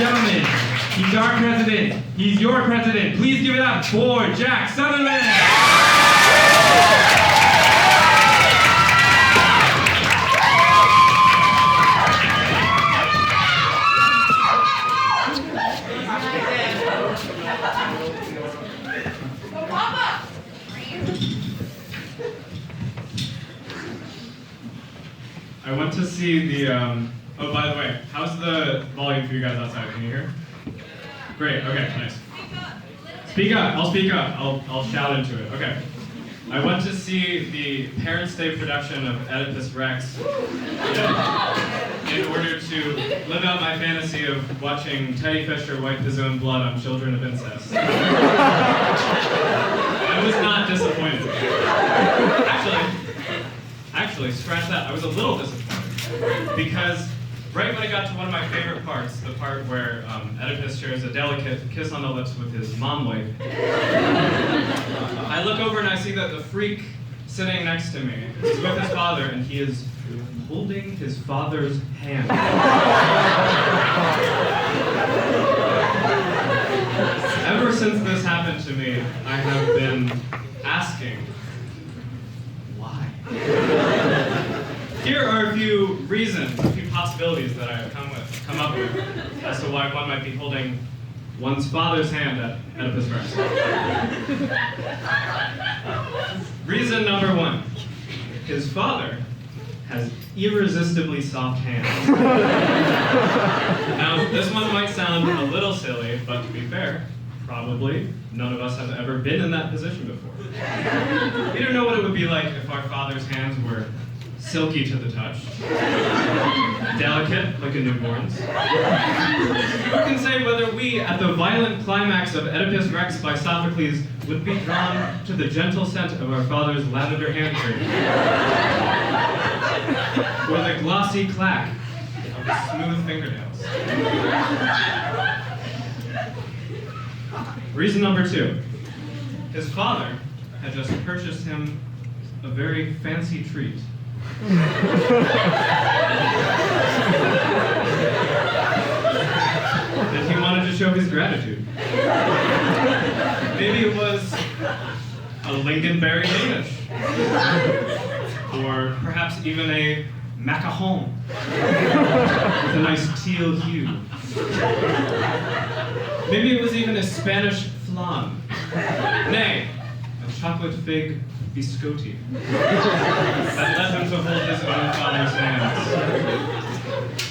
gentlemen, he's our president. He's your president. Please give it up for Jack Sutherland. I went to see the, oh, by the way, how's the volume for you guys outside? Can you hear? Great, okay, nice. Speak up, I'll speak up. I'll shout into it, okay. I went to see the Parents' Day production of Oedipus Rex in order to live out my fantasy of watching Teddy Fisher wipe his own blood on children of incest. I was not disappointed. Actually, scratch that. I was a little disappointed because right when I got to one of my favorite parts, the part where Oedipus shares a delicate kiss on the lips with his mom wife, I look over and I see that the freak sitting next to me is with his father, and he is holding his father's hand. Ever since this happened to me, I have been asking, why? Here are a few reasons, a few possibilities that I have come up with as to why one might be holding one's father's hand at Oedipus Rex. Reason number one, his father has irresistibly soft hands. Now, this one might sound a little silly, but to be fair, probably none of us have ever been in that position before. We don't know what it would be like if our father's hands were silky to the touch, delicate like a newborn's. Who can say whether we, at the violent climax of Oedipus Rex by Sophocles, would be drawn to the gentle scent of our father's lavender hand cream, or the glossy clack of his smooth fingernails. Reason number two, his father had just purchased him a very fancy treat. That he wanted to show his gratitude. Maybe it was a lingonberry Danish, or perhaps even a macaron with a nice teal hue. Maybe it was even a Spanish flan. Nay, a chocolate fig biscotti that led him to hold his own father's hands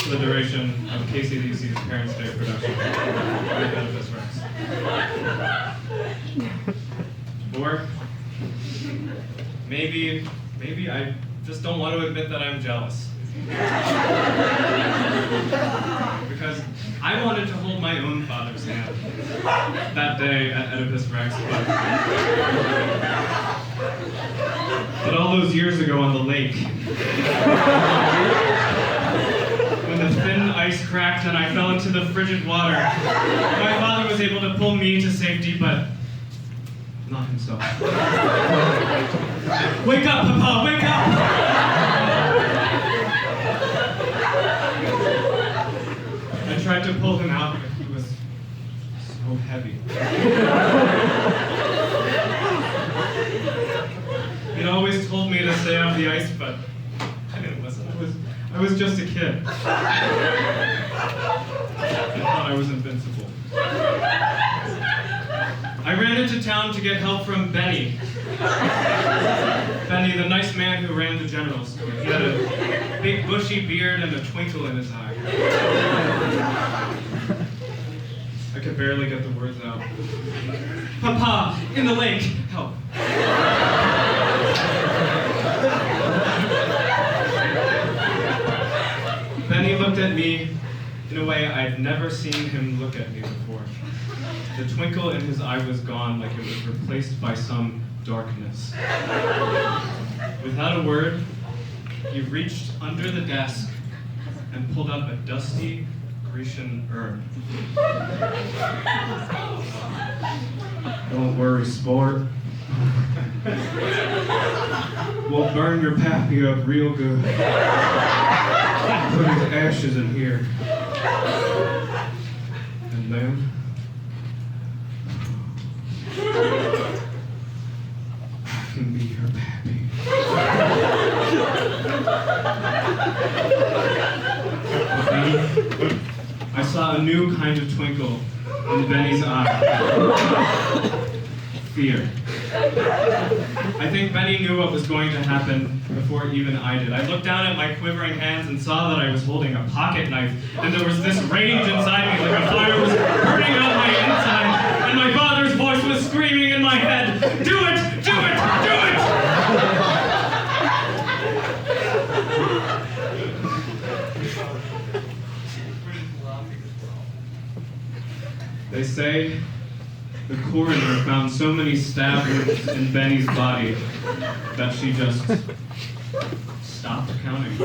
for the duration of KCDC's Parents' Day production of Oedipus Rex. Or maybe I just don't want to admit that I'm jealous. Because I wanted to hold my own father's hand that day at Oedipus Rex, but all those years ago on the lake, when the thin ice cracked and I fell into the frigid water, my father was able to pull me to safety, but not himself. Wake up, Papa, wake up! I tried to pull him out, but he was so heavy. He'd always told me to stay off the ice, but I didn't listen. I was just a kid. I thought I was invincible. I ran into town to get help from Benny. Benny, the nice man who ran the general store. He had a big bushy beard and a twinkle in his eye. I could barely get the words out. Papa, in the lake, help. Benny looked at me in a way I'd never seen him look at me before. The twinkle in his eye was gone, like it was replaced by some darkness. Without a word, he reached under the desk and pulled up a dusty Grecian urn. Don't worry, sport. We'll burn your pappy up real good. Put his ashes in here. new kind of twinkle in Benny's eye. Fear. I think Benny knew what was going to happen before even I did. I looked down at my quivering hands and saw that I was holding a pocket knife, and there was this rage inside me like a fire was burning out my inside, and my father's voice was screaming in my head, "Do it! Do it! Do it!" They say the coroner found so many stab wounds in Benny's body that she just stopped counting.